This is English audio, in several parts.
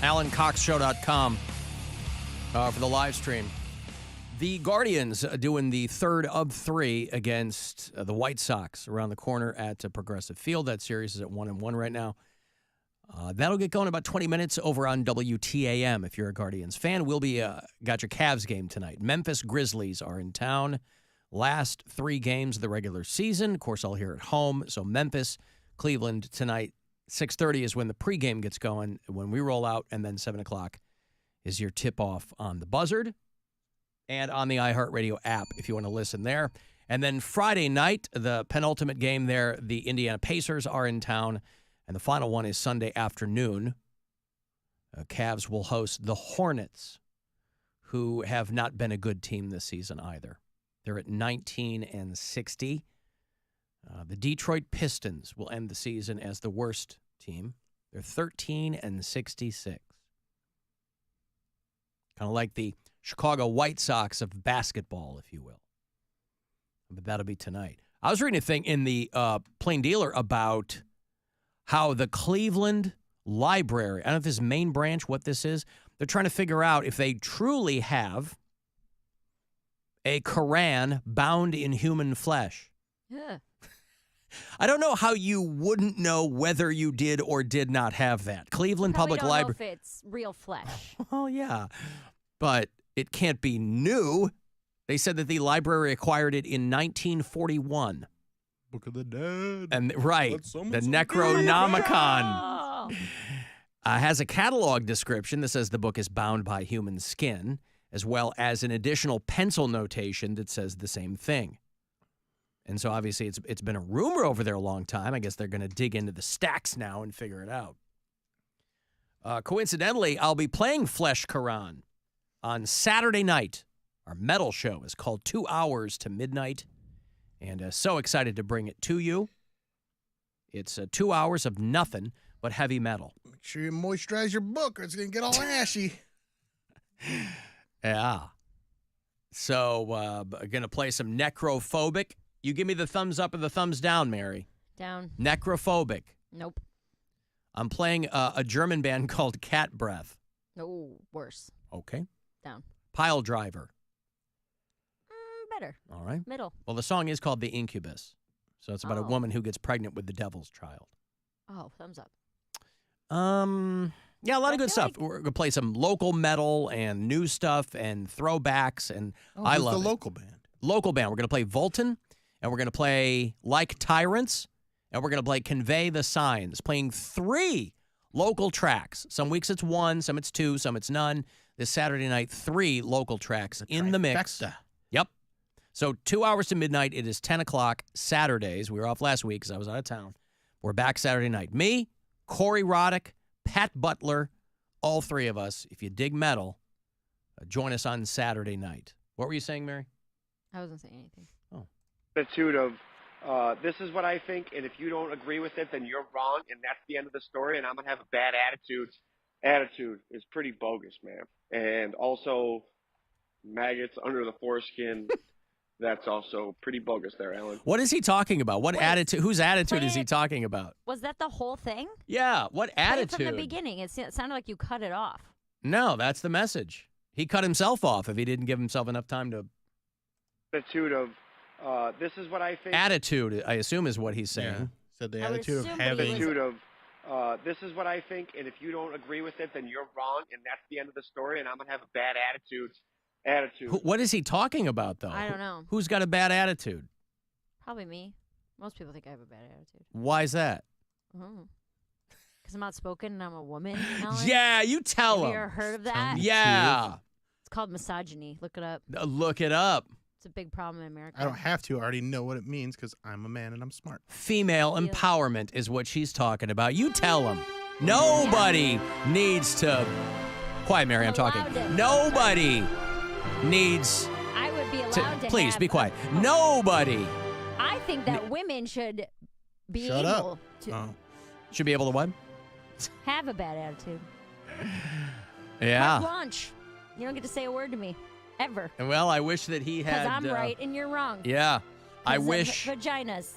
AlanCoxShow.com for the live stream. The Guardians doing the third of three against the White Sox around the corner at Progressive Field. That series is at 1-1 right now. That'll get going in about 20 minutes over on WTAM if you're a Guardians fan. We'll be got your Cavs game tonight. Memphis Grizzlies are in town. Last three games of the regular season. Of course, I'll hear at home. So Memphis, Cleveland tonight. 6:30 is when the pregame gets going, when we roll out, and then 7 o'clock is your tip-off on the Buzzard and on the iHeartRadio app if you want to listen there. And then Friday night, the penultimate game there, the Indiana Pacers are in town. And the final one is Sunday afternoon. Cavs will host the Hornets, who have not been a good team this season either. They're at 19-60. The Detroit Pistons will end the season as the worst team. They're 13-66. Kind of like the Chicago White Sox of basketball, if you will. But that'll be tonight. I was reading a thing in the Plain Dealer about how the Cleveland Library, I don't know if this is main branch, what this is, they're trying to figure out if they truly have a Quran bound in human flesh. Yeah. I don't know how you wouldn't know whether you did or did not have that. Cleveland Public Library. Know if it's real flesh. Oh, yeah. But it can't be new. They said that the library acquired it in 1941. Book of the Dead. And right, the Necronomicon. Has a catalog description that says the book is bound by human skin, as well as an additional pencil notation that says the same thing. And so obviously it's been a rumor over there a long time. I guess they're going to dig into the stacks now and figure it out. Coincidentally, I'll be playing Flesh Quran on Saturday night. Our metal show is called 2 Hours to Midnight. And so excited to bring it to you. It's 2 hours of nothing but heavy metal. Make sure you moisturize your book or it's going to get all ashy. Yeah. So going to play some Necrophobic. You give me the thumbs up or the thumbs down, Mary. Down. Necrophobic. Nope. I'm playing a German band called Cat Breath. No, worse. Okay. Down. Pile Driver. Better. All right. Middle. Well, the song is called The Incubus. So it's about a woman who gets pregnant with the devil's child. Oh, thumbs up. Yeah, a lot of good stuff. We're going to play some local metal and new stuff and throwbacks, and I love the it. local band. Local band. We're going to play Volton, and we're going to play Like Tyrants, and we're going to play Convey the Signs, playing 3 local tracks. Some weeks it's 1, some it's 2, some it's none. This Saturday night, 3 local tracks in the mix. Yep. So 2 hours to midnight. It is 10 o'clock Saturdays. We were off last week because I was out of town. We're back Saturday night. Me, Corey Roddick, Pat Butler, all 3 of us. If you dig metal, join us on Saturday night. What were you saying, Mary? I wasn't saying anything. Oh. Attitude of, this is what I think, and if you don't agree with it, then you're wrong, and that's the end of the story, and I'm going to have a bad attitude. Attitude is pretty bogus, man. And also, maggots under the foreskin. That's also pretty bogus there, Alan. What is he talking about? What attitude? Whose attitude is he talking about? Was that the whole thing? Yeah, what attitude? From the beginning. It sounded like you cut it off. No, that's the message. He cut himself off if he didn't give himself enough time to... Attitude of, this is what I think. Attitude, I assume, is what he's saying. Yeah. So the attitude of having... Attitude of, this is what I think, and if you don't agree with it, then you're wrong, and that's the end of the story, and I'm going to have a bad attitude. What is he talking about, though? I don't know. Who's got a bad attitude? Probably me. Most people think I have a bad attitude. Why is that? Because I'm outspoken and I'm a woman. Alan. Yeah, you tell him. Have you ever heard of that? Yeah. It's called misogyny. Look it up. Look it up. It's a big problem in America. I don't have to. I already know what it means because I'm a man and I'm smart. Female empowerment is what she's talking about. You tell him. Nobody needs to... Quiet, Mary, I'm talking. Nobody needs... I would be allowed to please, have be quiet. Nobody... I think that women should be Shut able up. to Should be able to what? have a bad attitude. Yeah. Carte blanche. You don't get to say a word to me. Ever. Well, I wish that he had... Because I'm right and you're wrong. Yeah. I Because wish... of vaginas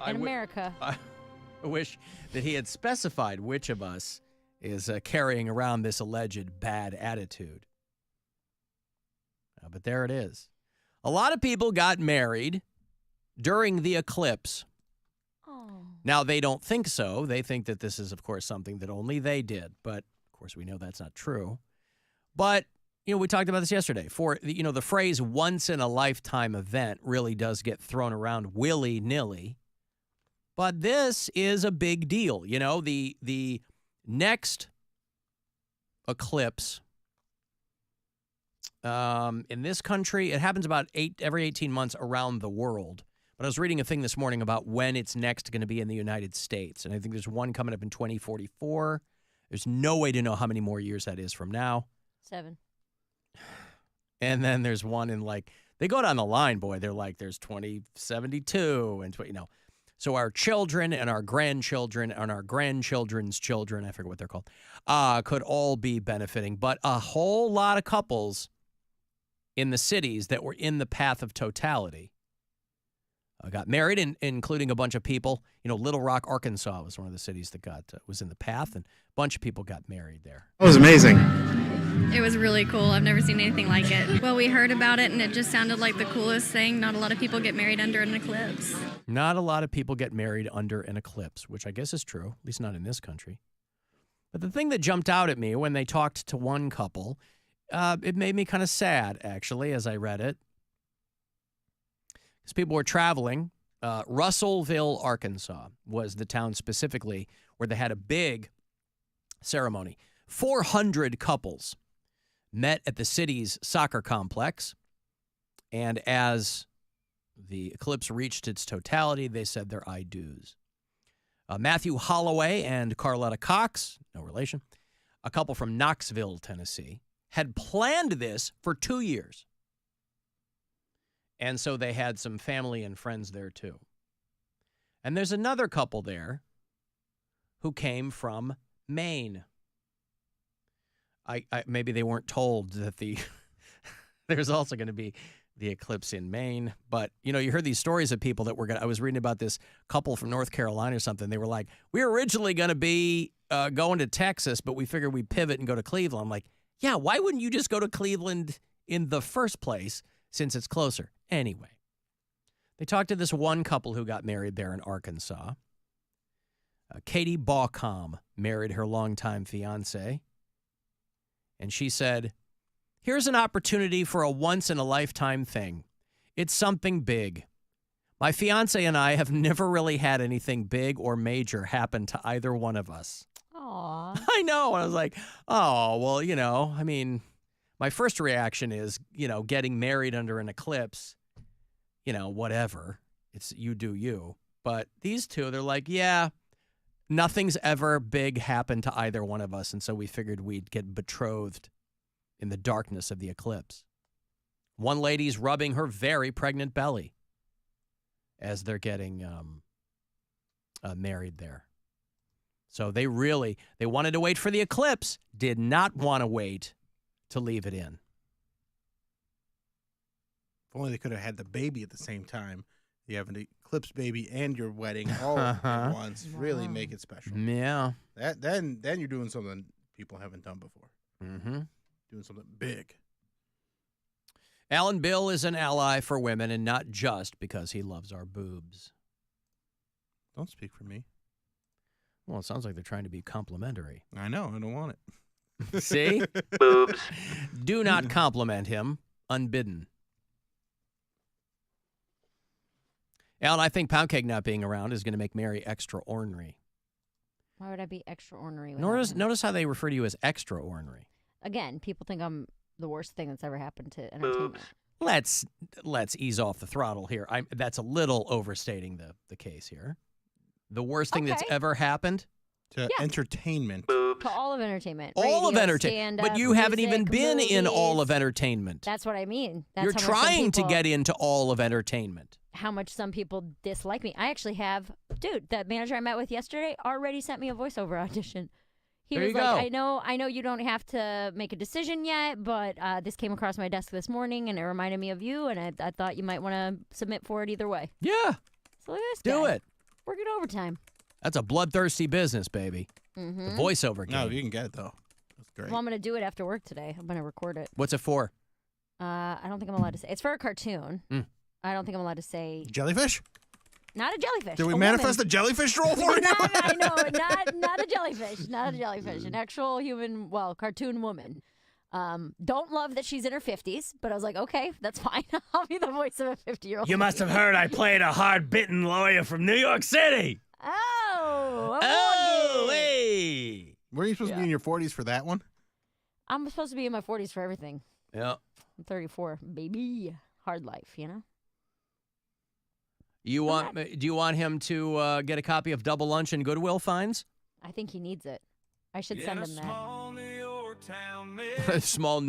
in America. I wish that he had specified which of us is carrying around this alleged bad attitude. But there it is. A lot of people got married during the eclipse. Oh. Now, they don't think so. They think that this is, of course, something that only they did. But, of course, we know that's not true. But, we talked about this yesterday. For, the phrase once-in-a-lifetime event really does get thrown around willy-nilly. But this is a big deal. The next eclipse in this country, it happens about every 18 months around the world. But I was reading a thing this morning about when it's next going to be in the United States. And I think there's one coming up in 2044. There's no way to know how many more years that is from now. 7. And then there's one in they go down the line, boy. They're there's 2072 and, So our children and our grandchildren and our grandchildren's children, I forget what they're called, could all be benefiting. But a whole lot of couples in the cities that were in the path of totality got married, including a bunch of people. Little Rock, Arkansas was one of the cities that was in the path, and a bunch of people got married there. That was amazing. It was really cool. I've never seen anything like it. Well, we heard about it, and it just sounded like the coolest thing. Not a lot of people get married under an eclipse. Not a lot of people get married under an eclipse, which I guess is true, at least not in this country. But the thing that jumped out at me when they talked to one couple, it made me kind of sad, actually, as I read it. Because people were traveling. Russellville, Arkansas was the town specifically where they had a big ceremony. 400 couples met at the city's soccer complex. And as the eclipse reached its totality, they said their I do's. Matthew Holloway and Carletta Cox, no relation, a couple from Knoxville, Tennessee, had planned this for 2 years. And so they had some family and friends there, too. And there's another couple there who came from Maine. Maybe they weren't told that there's also going to be the eclipse in Maine. But, you heard these stories of people that I was reading about this couple from North Carolina or something. They were like, we were originally going to be going to Texas, but we figured we'd pivot and go to Cleveland. I'm like, yeah, why wouldn't you just go to Cleveland in the first place since it's closer? Anyway, they talked to this one couple who got married there in Arkansas. Katie Baucom married her longtime fiance. And she said, here's an opportunity for a once-in-a-lifetime thing. It's something big. My fiance and I have never really had anything big or major happen to either one of us. Aww. I know. I was like, oh, well, my first reaction is, getting married under an eclipse, whatever. It's you do you. But these two, they're like, yeah, nothing's ever big happened to either one of us, and so we figured we'd get betrothed in the darkness of the eclipse. One lady's rubbing her very pregnant belly as they're getting married there. So they wanted to wait for the eclipse, did not want to wait to leave it in. If only they could have had the baby at the same time. You have an eclipse baby and your wedding all at once. Really make it special. Yeah. Then you're doing something people haven't done before. Mm-hmm. Doing something big. Alan Bill is an ally for women, and not just because he loves our boobs. Don't speak for me. Well, it sounds like they're trying to be complimentary. I know. I don't want it. See? Boobs. Do not compliment him unbidden. Alan, I think Pound Cake not being around is going to make Mary extra ornery. Why would I be extra ornery? Notice how they refer to you as extra ornery. Again, people think I'm the worst thing that's ever happened to entertainment. Let's ease off the throttle here. That's a little overstating the case here. The worst thing that's ever happened to entertainment. To all of entertainment. All of entertainment. But you haven't even been in all of entertainment. That's what I mean. You're trying to get into all of entertainment. How much some people dislike me. I actually have, that manager I met with yesterday already sent me a voiceover audition. He was like, I know you don't have to make a decision yet, but this came across my desk this morning and it reminded me of you, and I thought you might want to submit for it either way. Yeah. So look at this Do guy. it. Working overtime. That's a bloodthirsty business, baby. Mm-hmm. The voiceover game. No, you can get it, though. That's great. Well, I'm going to do it after work today. I'm going to record it. What's it for? I don't think I'm allowed to say. It's for a cartoon. I don't think I'm allowed to say. Jellyfish? Not a jellyfish. Did we manifest a jellyfish roll for you? I know. Not a jellyfish. Not a jellyfish. An actual human, cartoon woman. Don't love that she's in her 50s, but I was like, okay, that's fine. I'll be the voice of a 50-year-old. You must have heard I played a hard-bitten lawyer from New York City. Oh, hey. Were you supposed to be in your 40s for that one? I'm supposed to be in my 40s for everything. Yeah. I'm 34, baby. Hard life, you know? Do you want him to get a copy of Double Lunch and Goodwill Finds? I think he needs it. I should send him that. Small New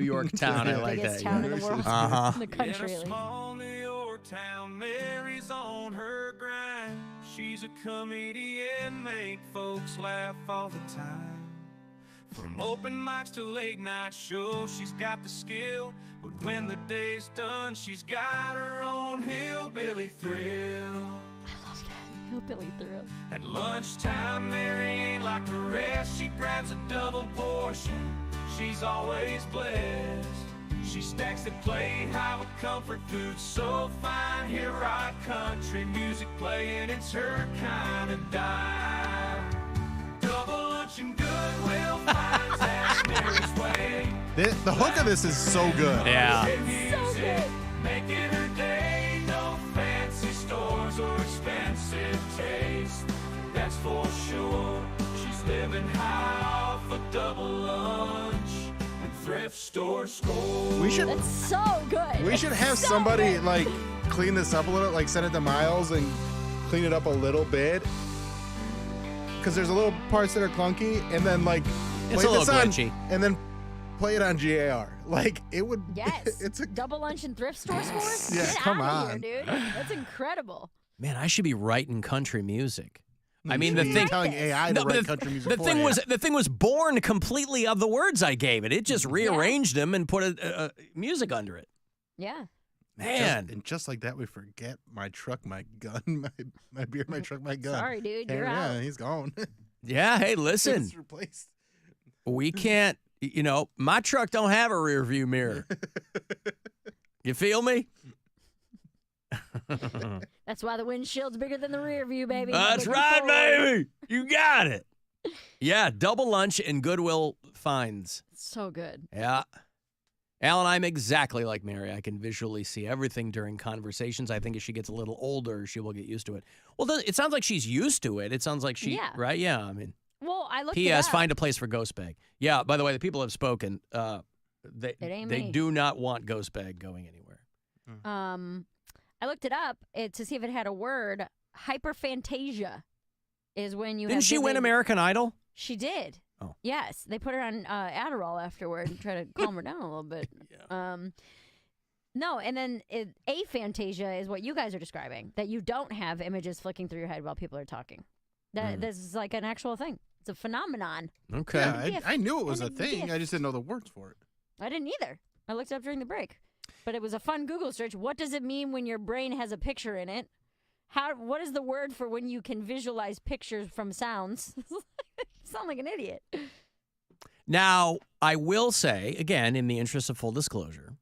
York town. I like Biggest that. town in the world. Uh-huh. In the country. In a small New York town, Mary's on her grind. She's a comedian, make folks laugh all the time. From open mics to late night shows, she's got the skill. But when the day's done, she's got her own hillbilly thrill. I love that. Hillbilly thrill. At lunchtime, Mary ain't like the rest. She grabs a double portion. She's always blessed. She stacks the plate high with comfort food so fine. Hear rock country music playing. It's her kind of dive. Double lunch and Goodwill Finds at Mary's way. The hook of this is so good. Yeah. So good. Making her day, no fancy stores or expensive taste. That's for sure. She's living high off a double lunch and thrift store score. That's so good. We should have So somebody good. like clean this up a little, like send it to Miles and clean it up a little bit. Because there's a little parts that are clunky, and then like It's play a little this on, glitchy. and then play it on GAR. Like it would. Yes. It's a Double lunch and thrift store scores? Yeah, Get come out of on. here, dude. That's incredible. Man, I should be writing country music. I mean, you the should be thing. telling AI to No, but write country music. the for thing you. was born completely of the words I gave it. It just rearranged them and put a music under it. Yeah. Man, And just like that, we forget my truck, my gun, my beer, my truck, my gun. Sorry, dude. You're yeah, out. he's gone. yeah. Hey, listen, It's replaced. we can't. You know, my truck don't have a rear view mirror. You feel me? That's why the windshield's bigger than the rear view, baby. That's Looking right, forward. baby. You got it. Yeah, Double Lunch and Goodwill Finds. So good. Yeah. Alan, I'm exactly like Mary. I can visually see everything during conversations. I think as she gets a little older, she will get used to it. Well, it sounds like she's used to it. It sounds like she, Yeah. right? Yeah, I mean. Well, I looked it P.S. up. Find a place for Ghost Bag. Yeah, by the way, the people have spoken. They ain't they me. do not want Ghost Bag going anywhere. I looked it up to see if it had a word. Hyperphantasia is when you Didn't have she win vivid- American Idol? She did. Oh. Yes. They put her on Adderall afterward and try to calm her down a little bit. No, and then aphantasia is what you guys are describing, that you don't have images flicking through your head while people are talking. This is like an actual thing. It's a phenomenon. Okay. Yeah, I knew it was a And a thing. gift. I just didn't know the words for it. I didn't either. I looked it up during the break. But it was a fun Google search. What does it mean when your brain has a picture in it? What is the word for when you can visualize pictures from sounds? You sound like an idiot. Now, I will say, again, in the interest of full disclosure,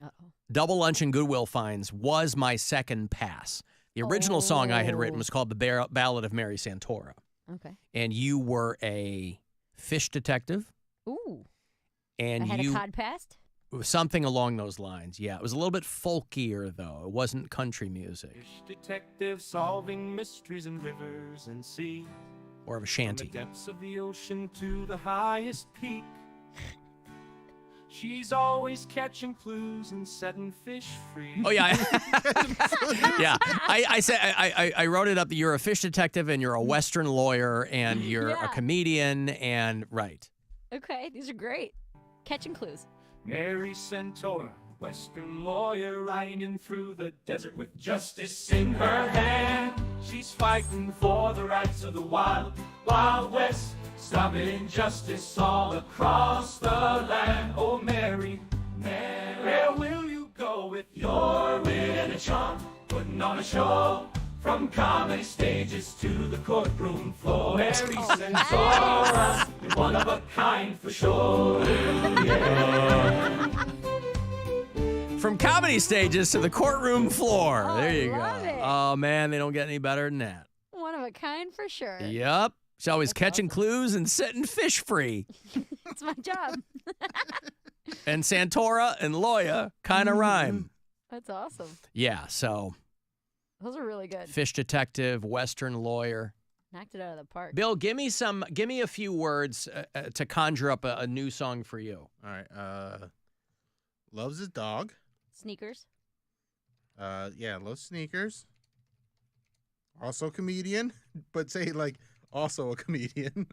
Uh-oh. Double Lunch and Goodwill Finds was my second pass. The original song I had written was called The Ballad of Mary Santora. Okay. And you were a fish detective. Ooh. And I had you a cod past? something along those lines. Yeah, it was a little bit folkier, though. It wasn't country music. Fish detective solving mysteries in rivers and sea. More of a From the shanty. depths of the ocean to the highest peak. She's always catching clues and setting fish free. Oh, yeah. Yeah. I said I wrote it up that you're a fish detective and you're a Western lawyer and you're a Yeah. comedian and right. Okay, these are great. Catching clues. Mary Santora, Western lawyer, riding through the desert with justice in her hand. She's fighting for the rights of the wild, wild west, stopping injustice all across the land. Oh, Mary, Mary, where will you go with your wit and charm, putting on a show? From comedy stages to the courtroom floor. Mary Santora, you're one of a kind for sure. Yeah. From comedy stages to the courtroom floor. Oh, There you love go. it. Oh, man, they don't get any better than that. One of a kind for sure. Yep. She's always catching clues and setting fish free. It's my job. And Santora and Loya kind of rhyme. That's awesome. Yeah, so Those are really good. fish detective, Western lawyer. Knocked it out of the park. Bill, give me a few words to conjure up a new song for you. All right. Loves his dog. Sneakers. Yeah, loves sneakers. Also comedian, but say like also a comedian.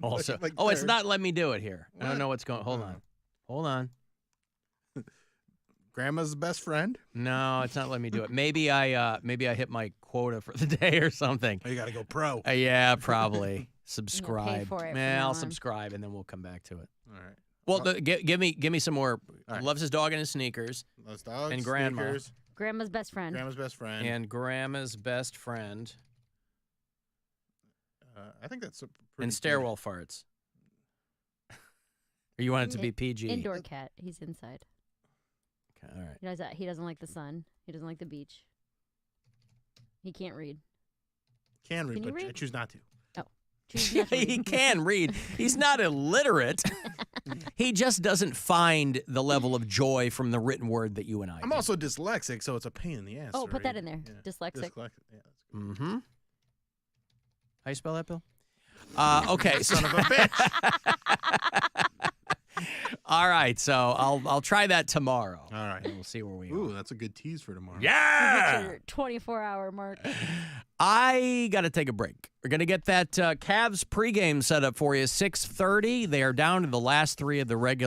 Also, Like it's third. not let me do it here. I don't What? know what's going. Hold on. Grandma's best friend. No, it's not let me do it. Maybe I hit my quota for the day or something. Oh, you got to go pro. Yeah, probably. Subscribe. for it from I'll now on. subscribe and then we'll come back to it. All right. Well, give me some more. All right. Loves his dog and his sneakers. Loves dogs. And grandma. Sneakers, Grandma's best friend. grandma's best friend. And grandma's best friend. I think that's a pretty And good- stairwell farts. Or you want it to be PG? Indoor cat. He's inside. Okay, all right. He doesn't like the sun. He doesn't like the beach. He can't read. Can read, Can you but I read? choose not to. Choose not to He read. can read. He's not illiterate. He just doesn't find the level of joy from the written word that you and I I'm do. also dyslexic, so it's a pain in the ass. Oh, to put that read. in there. Yeah. Dyslexic. Yeah, that's good. Mm-hmm. How you spell that, Bill? Okay. Son of a bitch. All right. So I'll try that tomorrow. All right. And we'll see where we Ooh, are. that's a good tease for tomorrow. Yeah. Your 24-hour mark. I got to take a break. We're going to get that Cavs pregame set up for you. 6:30. They are down to the last three of the regular